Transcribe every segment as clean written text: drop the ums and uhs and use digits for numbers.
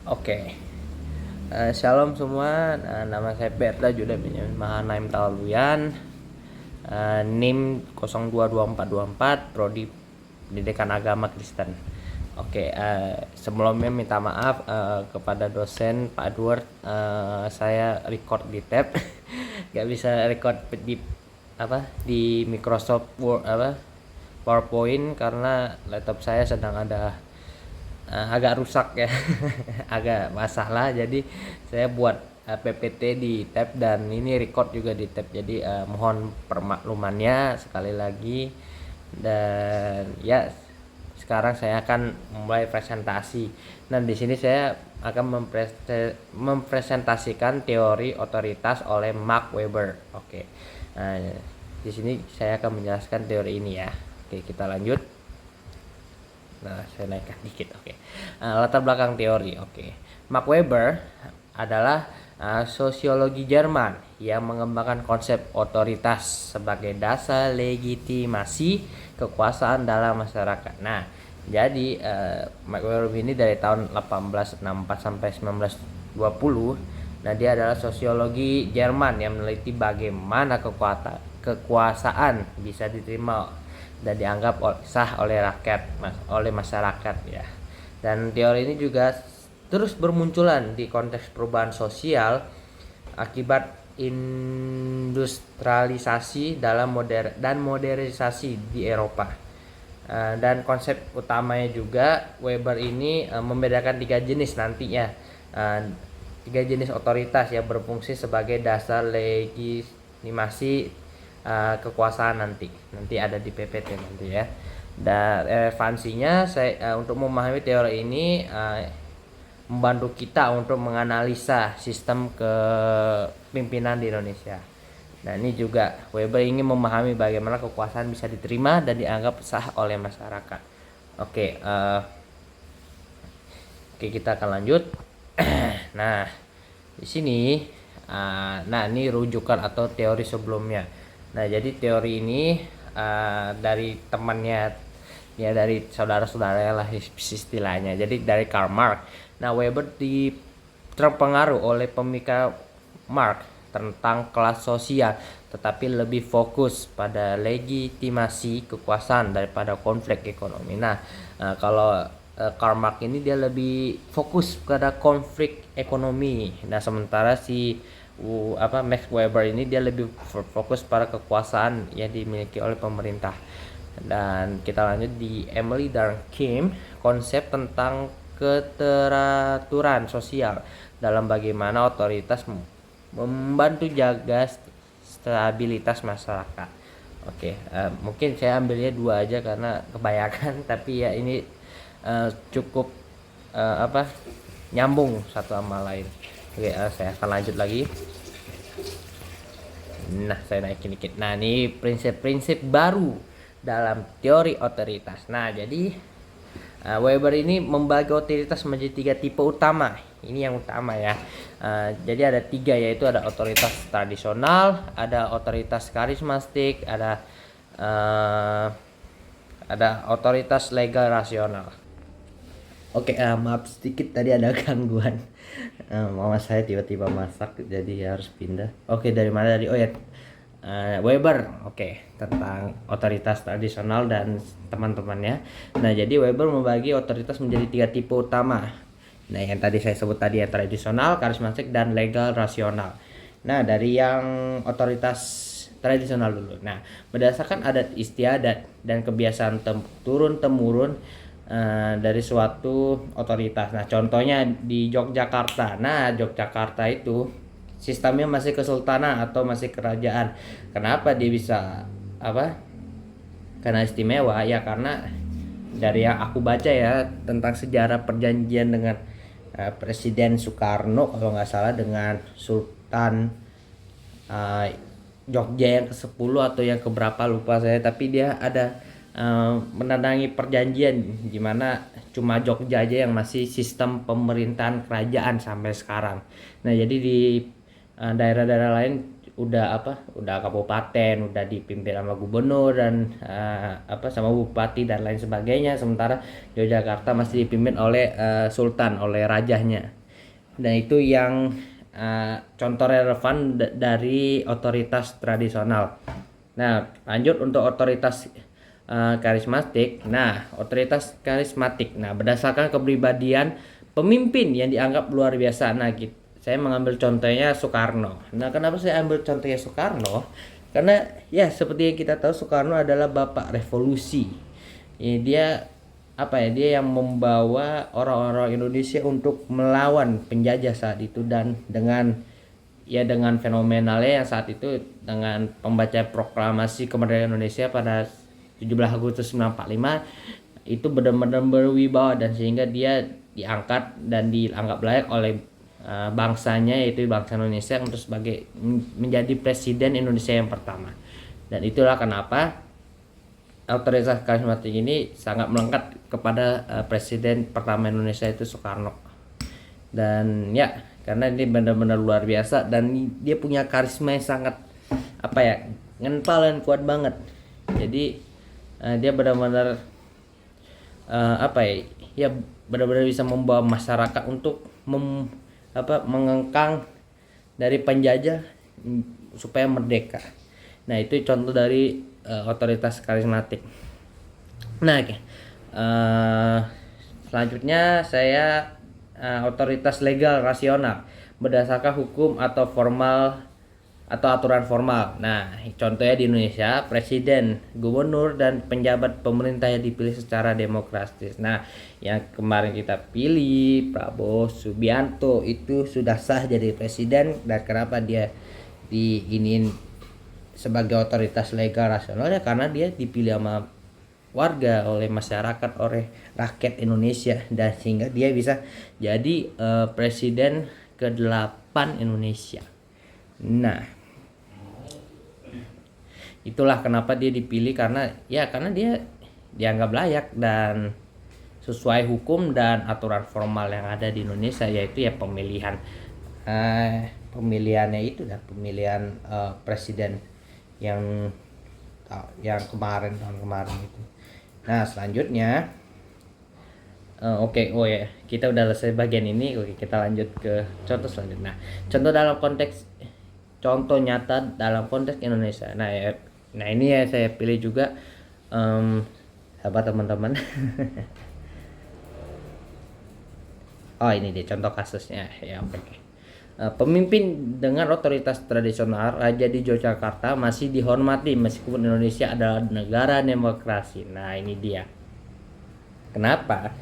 Oke, Shalom semua. Nama saya Berta Juda Benyamin Mahanaim Tawaluyan, NIM 022424, Prodi Pendidikan Agama Kristen. Oke, sebelumnya minta maaf kepada dosen Pak Edward. Saya record di tab, nggak bisa record di Microsoft Word PowerPoint karena laptop saya sedang ada agak rusak ya. Agak masalah, jadi saya buat PPT di tab dan ini record juga di tab, jadi mohon permaklumannya sekali lagi. Dan ya, sekarang saya akan mulai presentasi. Nah, di sini saya akan mempresentasikan teori otoritas oleh Max Weber. Oke. Nah, di sini saya akan menjelaskan teori ini ya. Oke, kita lanjut. Nah, saya naikkan dikit. Oke. Latar belakang teori. Oke. Max Weber adalah sosiologi Jerman yang mengembangkan konsep otoritas sebagai dasar legitimasi kekuasaan dalam masyarakat. Nah, jadi Max Weber ini dari tahun 1864 sampai 1920. Nah, dia adalah sosiologi Jerman yang meneliti bagaimana kekuasaan bisa diterima dan dianggap sah oleh oleh masyarakat ya. Dan teori ini juga terus bermunculan di konteks perubahan sosial akibat industrialisasi dan modernisasi di Eropa. Dan konsep utamanya juga Weber ini membedakan tiga jenis nantinya. Tiga jenis otoritas yang berfungsi sebagai dasar legitimasi kekuasaan nanti ada di PPT nanti ya. Dan relevansinya saya untuk memahami teori ini membantu kita untuk menganalisa sistem kepemimpinan di Indonesia. Nah, ini juga Weber ingin memahami bagaimana kekuasaan bisa diterima dan dianggap sah oleh masyarakat. Oke, kita akan lanjut. Nah, di sini ini rujukan atau teori sebelumnya. Nah, jadi teori ini dari temannya ya, dari saudara-saudara lah istilahnya. Jadi dari Karl Marx. Nah, Weber terpengaruh oleh pemikiran Marx tentang kelas sosial, tetapi lebih fokus pada legitimasi kekuasaan daripada konflik ekonomi. Nah, kalau Karl Marx ini dia lebih fokus pada konflik ekonomi. Nah, sementara si Max Weber ini dia lebih fokus pada kekuasaan yang dimiliki oleh pemerintah. Dan kita lanjut di Emily Durkheim, konsep tentang keteraturan sosial dalam bagaimana otoritas membantu jaga stabilitas masyarakat. Oke, mungkin saya ambilnya dua aja karena kebanyakan, tapi ya ini cukup nyambung satu sama lain. Oke, saya akan lanjut lagi. Nah, saya naikin dikit. Nah, ini prinsip-prinsip baru dalam teori otoritas. Nah, jadi Weber ini membagi otoritas menjadi tiga tipe utama. Ini yang utama ya. Jadi ada tiga, yaitu ada otoritas tradisional, ada otoritas karismatik, ada otoritas legal rasional. Oke, maaf sedikit tadi ada gangguan. Mama saya tiba-tiba masak jadi harus pindah. Oke, dari mana tadi? Oh ya, Weber. Oke, tentang otoritas tradisional dan teman-temannya. Nah, jadi Weber membagi otoritas menjadi tiga tipe utama. Nah, yang tadi saya sebut tadi ya, tradisional, karismatik, dan legal rasional. Nah, dari yang otoritas tradisional dulu. Nah, berdasarkan adat istiadat dan kebiasaan turun-temurun dari suatu otoritas. Nah, contohnya di Yogyakarta. Nah, Yogyakarta itu sistemnya masih kesultanan atau masih kerajaan. Kenapa dia bisa karena istimewa ya, karena dari yang aku baca ya tentang sejarah perjanjian dengan Presiden Soekarno kalau nggak salah dengan Sultan Jogja yang ke-10 atau yang keberapa lupa saya, tapi dia ada menandangi perjanjian di mana cuma Jogja aja yang masih sistem pemerintahan kerajaan sampai sekarang. Nah, jadi di daerah-daerah lain udah kabupaten, udah dipimpin sama gubernur dan sama bupati dan lain sebagainya, sementara Yogyakarta masih dipimpin oleh sultan, oleh rajanya. Dan itu yang contoh relevan dari otoritas tradisional. Nah, lanjut untuk otoritas karismatik. Nah, otoritas karismatik. Nah, berdasarkan kepribadian pemimpin yang dianggap luar biasa. Nah, saya mengambil contohnya Soekarno. Nah, kenapa saya ambil contohnya Soekarno? Karena ya seperti yang kita tahu, Soekarno adalah bapak revolusi. Ya, dia yang membawa orang-orang Indonesia untuk melawan penjajah saat itu, dan dengan fenomenalnya yang saat itu, dengan pembaca proklamasi kemerdekaan Indonesia pada 17 Agustus 1945, itu benar-benar berwibawa, dan sehingga dia diangkat dan dianggap layak oleh bangsanya, yaitu bangsa Indonesia, untuk menjadi presiden Indonesia yang pertama. Dan itulah kenapa otoritas karismatik ini sangat melekat kepada presiden pertama Indonesia, itu Soekarno. Dan ya, karena ini benar-benar luar biasa, dan dia punya karisma yang sangat ngental dan kuat banget. Jadi dia benar-benar benar-benar bisa membawa masyarakat untuk mengengkang dari penjajah supaya merdeka. Nah, itu contoh dari otoritas karismatik. Nah, selanjutnya saya otoritas legal rasional berdasarkan hukum atau aturan formal. Nah, contohnya di Indonesia, presiden, gubernur, dan penjabat pemerintah yang dipilih secara demokratis. Nah, yang kemarin kita pilih, Prabowo Subianto, itu sudah sah jadi presiden. Dan kenapa dia diiniin sebagai otoritas legal rasional? Ya karena dia dipilih sama warga, oleh masyarakat, oleh rakyat Indonesia, dan sehingga dia bisa jadi presiden ke-8 Indonesia. Nah, itulah kenapa dia dipilih, karena dia dianggap layak dan sesuai hukum dan aturan formal yang ada di Indonesia, yaitu ya pemilihannya itu, dan pemilihan presiden yang tahun kemarin itu. Nah, selanjutnya kita udah selesai bagian ini. Kita lanjut ke contoh selanjutnya. Contoh nyata dalam konteks Indonesia. Nah ini ya saya pilih juga teman-teman. Oh, ini dia contoh kasusnya ya. Oke. Pemimpin dengan otoritas tradisional, raja di Yogyakarta masih dihormati meskipun Indonesia adalah negara demokrasi. Nah, ini dia. Kenapa?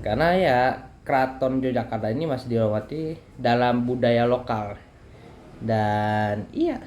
Karena ya Keraton Yogyakarta ini masih dihormati dalam budaya lokal. Dan iya,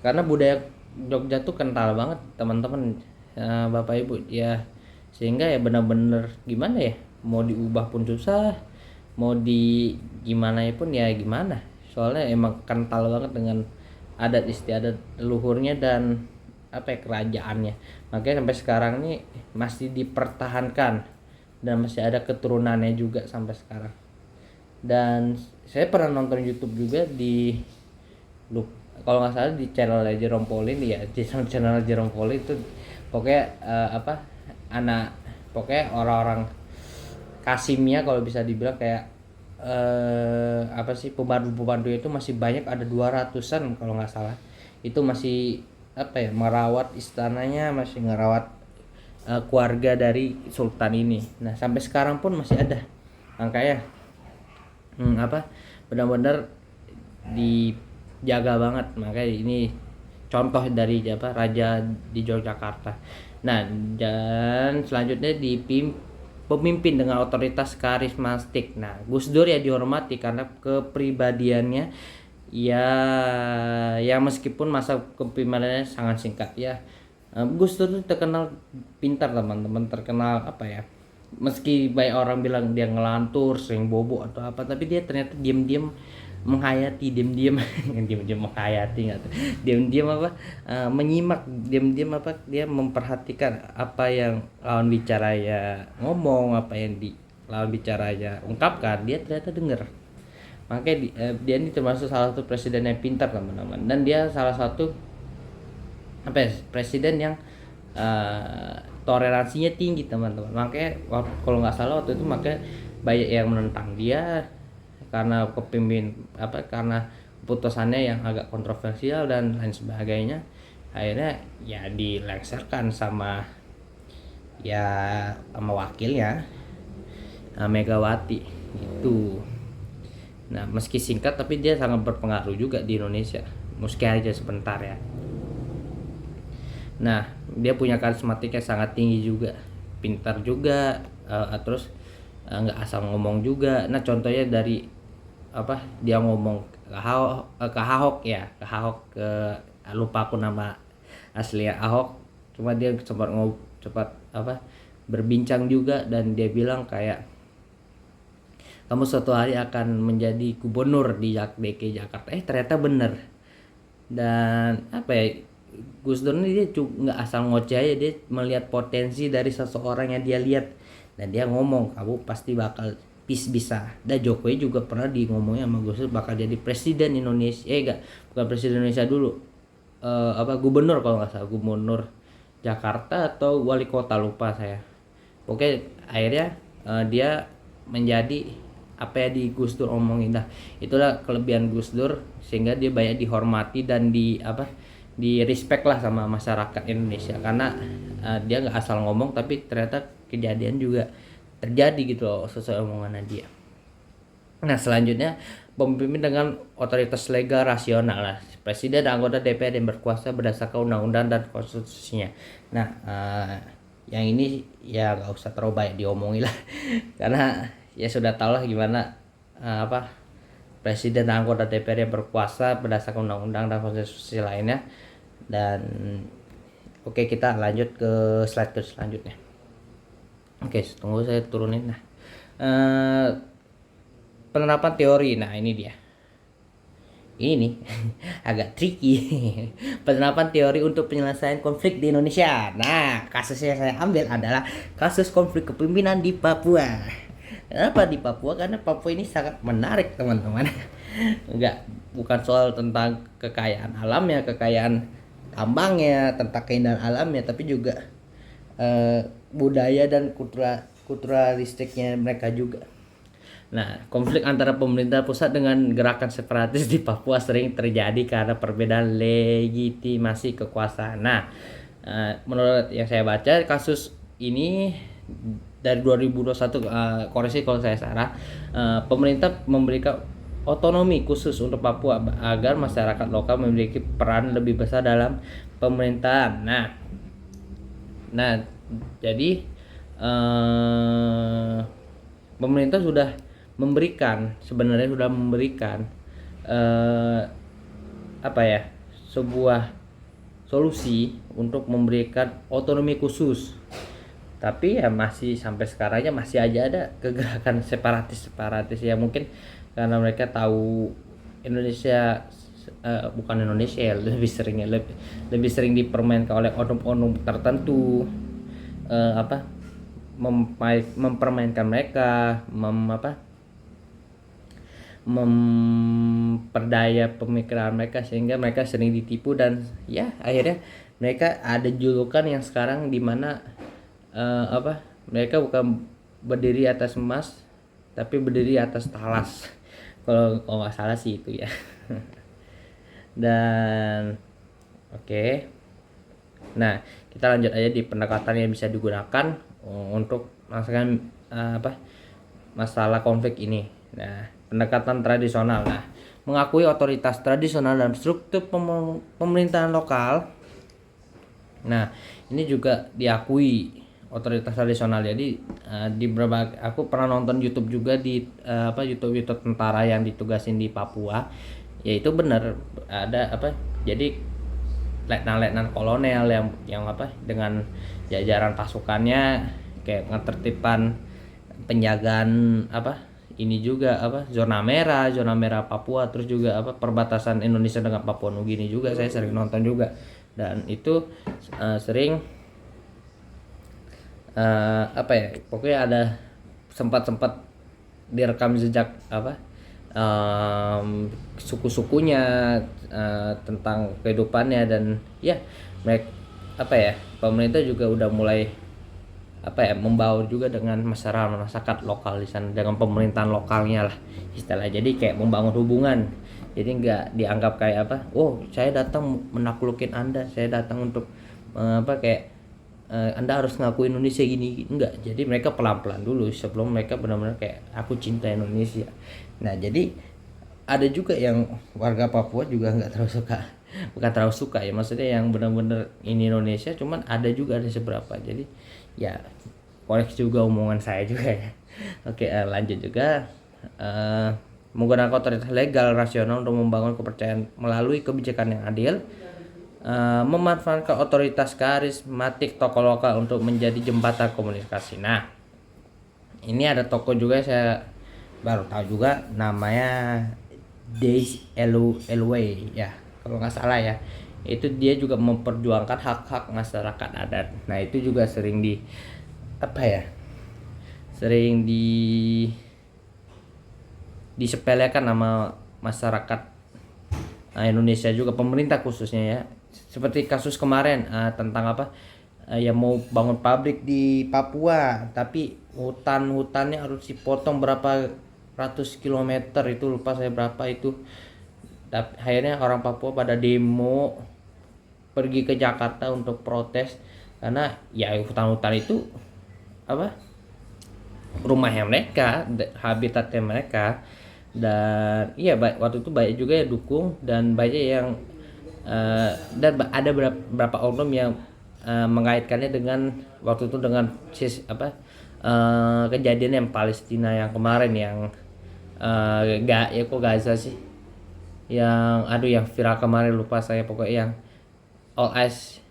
karena budaya Jogja tuh kental banget, teman-teman, Bapak Ibu ya, sehingga ya benar-benar gimana ya, mau diubah pun susah, mau di gimana pun ya gimana, soalnya emang kental banget dengan adat istiadat leluhurnya dan kerajaannya. Makanya sampai sekarang ini masih dipertahankan dan masih ada keturunannya juga sampai sekarang. Dan saya pernah nonton YouTube juga kalau nggak salah di channel Jerome Pauline ya, di channel Jerome Pauline itu pokoknya pokoknya orang-orang Kasimnya, kalau bisa dibilang kayak pembantu itu masih banyak, ada 200-an kalau nggak salah. Itu masih merawat istananya, masih merawat keluarga dari sultan ini. Nah, sampai sekarang pun masih ada. Makanya benar-benar dijaga banget. Makanya ini contoh dari raja di Yogyakarta. Nah, dan selanjutnya pemimpin dengan otoritas karismatik. Nah, Gus Dur ya dihormati karena kepribadiannya ya meskipun masa kepemimpinannya sangat singkat ya. Gus Dur itu terkenal pintar, teman-teman, terkenal meski banyak orang bilang dia ngelantur, sering bobo atau apa, tapi dia ternyata diam-diam menghayati, diam-diam menyimak, diam-diam dia memperhatikan apa yang lawan bicaranya ngomong, apa yang lawan bicaranya ungkapkan, dia ternyata dengar. Makanya dia ini termasuk salah satu presiden yang pintar teman-teman, dan dia salah satu presiden yang toleransinya tinggi teman-teman. Makanya kalau nggak salah waktu itu makanya banyak yang menentang dia karena karena keputusannya yang agak kontroversial dan lain sebagainya. Akhirnya ya dilengsarkan sama wakilnya, Megawati itu. Nah, meski singkat tapi dia sangat berpengaruh juga di Indonesia, meski aja sebentar ya. Nah, dia punya karismatiknya sangat tinggi juga, pintar juga, terus nggak asal ngomong juga. Nah, contohnya dari dia ngomong ke Ahok ya, lupa aku nama asli Ahok, cuma dia sempat berbincang juga, dan dia bilang kayak kamu suatu hari akan menjadi gubernur di DKI Jakarta. Ternyata bener. Dan Gus Dur ini dia nggak asal ngoceh aja, dia melihat potensi dari seseorang yang dia lihat, dan dia ngomong kamu pasti bakal bisa. Dan Jokowi juga pernah ngomongnya sama Gus Dur bakal jadi presiden Indonesia, bukan presiden Indonesia dulu, gubernur kalau nggak salah, gubernur Jakarta atau wali kota, lupa saya. Oke, akhirnya dia menjadi apa ya di Gus Dur omongin. Nah, itulah kelebihan Gus Dur sehingga dia banyak dihormati dan di respect lah sama masyarakat Indonesia, karena dia nggak asal ngomong tapi ternyata kejadian juga terjadi gitu loh sesuai omongannya dia. Nah, selanjutnya pemimpin dengan otoritas legal rasional lah, presiden dan anggota DPR yang berkuasa berdasarkan undang-undang dan konstitusinya. Nah, yang ini ya nggak usah terlalu banyak diomongin lah karena ya sudah tahu lah gimana presiden dan anggota DPR yang berkuasa berdasarkan undang-undang dan konstitusi lainnya. Dan oke, kita lanjut ke slide selanjutnya. Oke, tunggu saya turunin. Nah, penerapan teori. Nah, ini dia. Ini agak tricky. Penerapan teori untuk penyelesaian konflik di Indonesia. Nah, kasus yang saya ambil adalah kasus konflik kepemimpinan di Papua. Kenapa di Papua? Karena Papua ini sangat menarik teman-teman. Bukan soal tentang kekayaan alamnya, kekayaan tambangnya, tentang keindahan alamnya, tapi juga budaya dan kulturalistiknya mereka juga. Nah, konflik antara pemerintah pusat dengan gerakan separatis di Papua sering terjadi karena perbedaan legitimasi kekuasaan. Nah, menurut yang saya baca, kasus ini dari 2021, koreksi kalau saya salah, pemerintah memberikan otonomi khusus untuk Papua agar masyarakat lokal memiliki peran lebih besar dalam pemerintahan. Nah, jadi pemerintah sudah memberikan sebuah solusi untuk memberikan otonomi khusus. Tapi ya masih sampai sekarangnya masih aja ada kegerakan separatis ya, mungkin karena mereka tahu Indonesia bukan Indonesia ya, lebih sering dipermainkan oleh oknum-oknum tertentu, mempermainkan mereka, memperdaya pemikiran mereka sehingga mereka sering ditipu, dan ya akhirnya mereka ada julukan yang sekarang di mana mereka bukan berdiri atas emas tapi berdiri atas talas. Kalau nggak salah sih itu ya. Dan oke. Nah, kita lanjut aja di pendekatan yang bisa digunakan untuk melaksanakan masalah konflik ini. Nah, pendekatan tradisional. Nah, mengakui otoritas tradisional dalam struktur pemerintahan lokal. Nah, ini juga diakui otoritas tradisional. Jadi di berbagai, aku pernah nonton YouTube juga di YouTube tentara yang ditugasin di Papua. Ya itu benar ada jadi letnan kolonel yang dengan jajaran pasukannya kayak ngetertiban penjagaan ini juga zona merah Papua, terus juga perbatasan Indonesia dengan Papua Nugini juga saya sering nonton juga, dan itu sering pokoknya ada sempat direkam jejak suku-sukunya, tentang kehidupannya. Dan ya mereka apa ya, pemerintah juga udah mulai apa ya, membaur juga dengan masyarakat lokal di sana, dengan pemerintahan lokalnya lah istilah. Jadi kayak membangun hubungan, jadi nggak dianggap kayak apa, oh saya datang menaklukin anda, saya datang untuk apa kayak anda harus ngaku Indonesia gini, enggak. Jadi mereka pelan-pelan dulu sebelum mereka benar-benar kayak aku cinta Indonesia. Nah jadi ada juga yang warga Papua juga nggak terlalu suka, bukan terlalu suka ya, maksudnya yang benar-benar ini Indonesia, cuman ada juga, ada seberapa. Jadi ya koreksi juga omongan saya juga ya. Oke, lanjut juga. Eh, Menggunakan otoritas legal rasional untuk membangun kepercayaan melalui kebijakan yang adil, memanfaatkan otoritas karismatik tokoh lokal untuk menjadi jembatan komunikasi. Nah, ini ada tokoh juga saya baru tahu juga, namanya Days Elway ya kalau nggak salah ya. Itu dia juga memperjuangkan hak-hak masyarakat adat. Nah itu juga sering di apa ya, sering disepelekan sama masyarakat Indonesia juga, pemerintah khususnya ya. Seperti kasus kemarin tentang apa, yang mau bangun pabrik di Papua, tapi hutannya harus dipotong berapa ratus kilometer, itu lupa saya berapa itu. Tapi akhirnya orang Papua pada demo pergi ke Jakarta untuk protes, karena ya hutan-hutan itu apa, rumahnya mereka, habitatnya mereka. Dan iya waktu itu banyak juga yang dukung, dan banyak yang dan ada beberapa oknum yang mengaitkannya dengan waktu itu dengan kejadian yang Palestina yang kemarin, yang ya kok Gaza sih, yang yang viral kemarin, lupa saya pokoknya, yang all eyes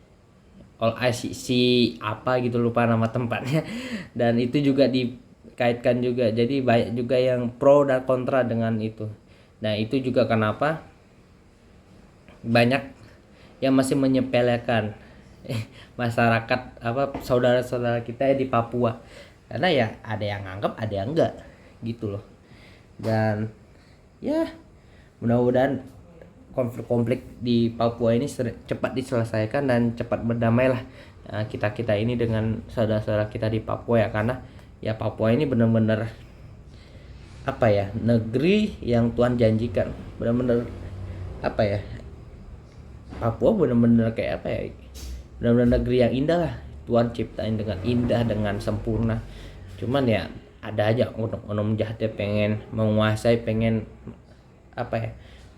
si apa gitu, lupa nama tempatnya. Dan itu juga dikaitkan juga, jadi banyak juga yang pro dan kontra dengan itu. Nah itu juga kenapa banyak yang masih menyepelekan masyarakat apa, saudara-saudara kita di Papua, karena ya ada yang nganggap, ada yang enggak gitu loh. Dan ya mudah-mudahan konflik di Papua ini cepat diselesaikan dan cepat berdamailah kita ini dengan saudara-saudara kita di Papua ya. Karena ya Papua ini benar-benar apa ya, negeri yang Tuhan janjikan, benar-benar apa ya, Papua benar-benar kayak apa ya, benar-benar negeri yang indah lah, Tuhan ciptain dengan indah, dengan sempurna. Cuman ya ada aja oknum jahatnya pengen menguasai, pengen apa ya,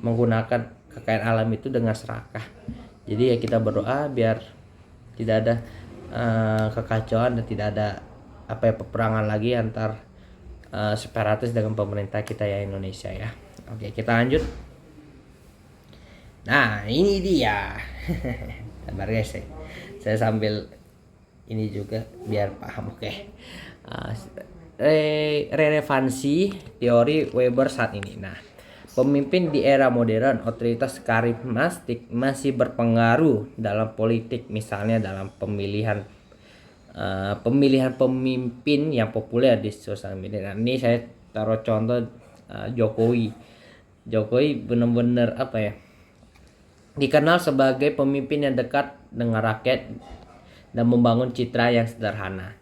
menggunakan kekayaan alam itu dengan serakah. Jadi ya kita berdoa biar tidak ada kekacauan dan tidak ada apa ya, peperangan lagi antar separatis dengan pemerintah kita ya Indonesia ya. Oke, kita lanjut. Nah ini dia. Sabar guys, saya sambil ini juga biar paham. Oke. Relevansi teori Weber saat ini. Nah, pemimpin di era modern, otoritas karismatik masih berpengaruh dalam politik, misalnya dalam pemilihan pemimpin yang populer di sosial media. Nah, ini saya taruh contoh Jokowi. Jokowi benar-benar apa ya, dikenal sebagai pemimpin yang dekat dengan rakyat dan membangun citra yang sederhana.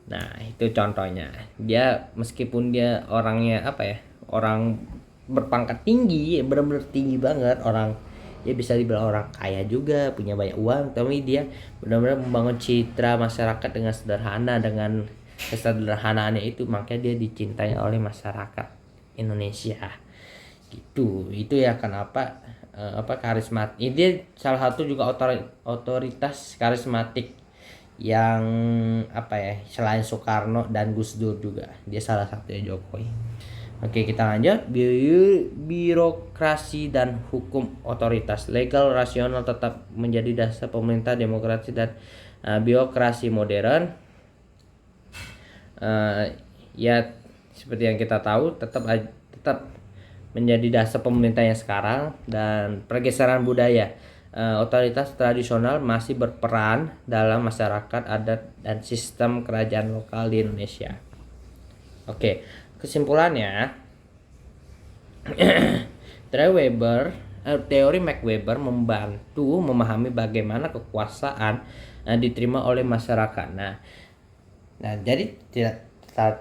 Nah itu contohnya, dia meskipun dia orangnya apa ya, orang berpangkat tinggi, benar-benar tinggi banget, orang ya bisa dibilang orang kaya juga, punya banyak uang, tapi dia benar-benar membangun citra masyarakat dengan sederhana, dengan kesederhanaannya itu makanya dia dicintai oleh masyarakat Indonesia gitu. Itu ya kenapa karismatik ini dia salah satu juga otoritas karismatik yang apa ya, selain Soekarno dan Gus Dur juga dia salah satunya, Jokowi. Oke, kita lanjut. Birokrasi dan hukum otoritas legal rasional tetap menjadi dasar pemerintah demokrasi dan birokrasi modern. Ya seperti yang kita tahu, tetap menjadi dasar pemerintah yang sekarang. Dan pergeseran budaya, otoritas tradisional masih berperan dalam masyarakat adat dan sistem kerajaan lokal di Indonesia. Oke, kesimpulannya Teori Max Weber membantu memahami bagaimana kekuasaan diterima oleh masyarakat. Nah, jadi tidak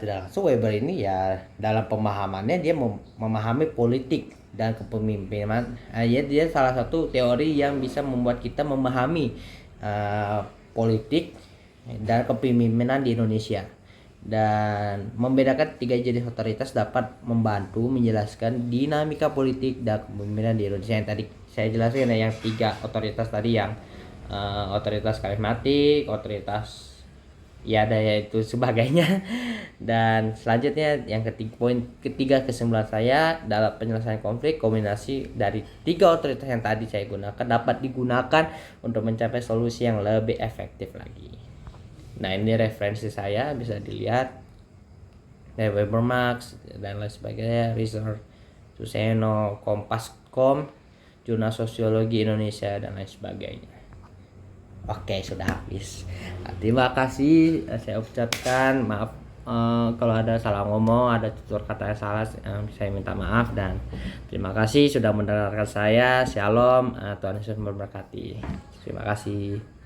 langsung Weber ini ya dalam pemahamannya dia memahami politik dan kepemimpinan. Dia salah satu teori yang bisa membuat kita memahami politik dan kepemimpinan di Indonesia. Dan membedakan 3 jenis otoritas dapat membantu menjelaskan dinamika politik dan kepemimpinan di Indonesia yang tadi saya jelaskan, yang 3 otoritas tadi, yang otoritas karismatik, otoritas ya ada yaitu sebagainya. Dan selanjutnya yang poin ketiga kesimpulan saya, dalam penyelesaian konflik kombinasi dari 3 otoritas yang tadi saya gunakan dapat digunakan untuk mencapai solusi yang lebih efektif lagi. Nah, ini referensi saya, bisa dilihat dari Weber Max dan lain sebagainya, Research Suseno, Kompas.com, Jurnal Sosiologi Indonesia dan lain sebagainya. Oke, sudah habis. Terima kasih, saya ucapkan maaf kalau ada salah ngomong, ada tutur kata yang salah, saya minta maaf, dan terima kasih sudah mendengarkan saya. Shalom, Tuhan Yesus memberkati. Terima kasih.